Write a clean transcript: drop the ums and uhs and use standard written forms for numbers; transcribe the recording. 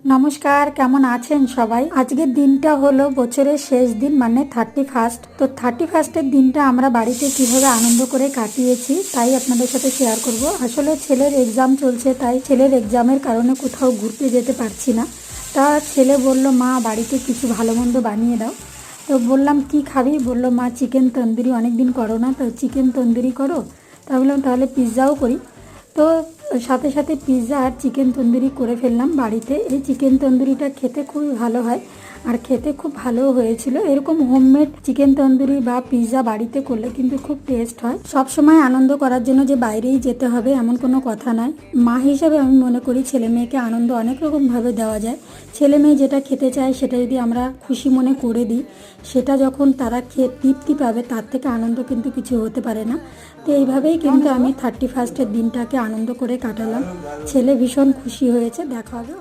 নমস্কার, কেমন আছেন সবাই? আজকের দিনটা হলো বছরের শেষ দিন, মানে 31st। তো 31স্টের দিনটা আমরা বাড়িতে কিভাবে আনন্দ করে কাটিয়েছি তাই আপনাদের সাথে শেয়ার করব। আসলে ছেলের এক্সাম চলছে, তাই ছেলের এক্সামের কারণে কোথাও ঘুরতে যেতে পারছি না। তা ছেলে বলল, মা বাড়িতে কিছু ভালো মন্দ বানিয়ে দাও। তো বললাম, কি খাবি? বলল, মা চিকেন তন্দুরি অনেক দিন করো না, তো চিকেন তন্দুরি করো। তা বললাম, তাহলে পিৎজাও করি। তো সাথে সাথে পিৎজা আর চিকেন তন্দুরি করে ফেললাম বাড়িতে। এই চিকেন তন্দুরিটা খেতে খুবই ভালো হয়, আর খেতে খুব ভালোও হয়েছিল। এরকম হোমমেড চিকেন তন্দুরি বা পিৎজা বাড়িতে করলে কিন্তু খুব টেস্ট হয়। সব সময় আনন্দ করার জন্য যে বাইরেই যেতে হবে এমন কোনো কথা নয়। মা হিসাবে আমি মনে করি ছেলে মেয়েকে আনন্দ অনেক রকমভাবে দেওয়া যায়। ছেলে মেয়ে যেটা খেতে চায় সেটা যদি আমরা খুশি মনে করে দিই, সেটা যখন তারা খেয়ে তৃপ্তি পাবে, তার থেকে আনন্দ কিন্তু কিছু হতে পারে না। তো এইভাবেই কিন্তু আমি 31স্টের দিনটাকে আনন্দ করে কাটালাম। ছেলে ভীষণ খুশি হয়েছে। দেখা হবে।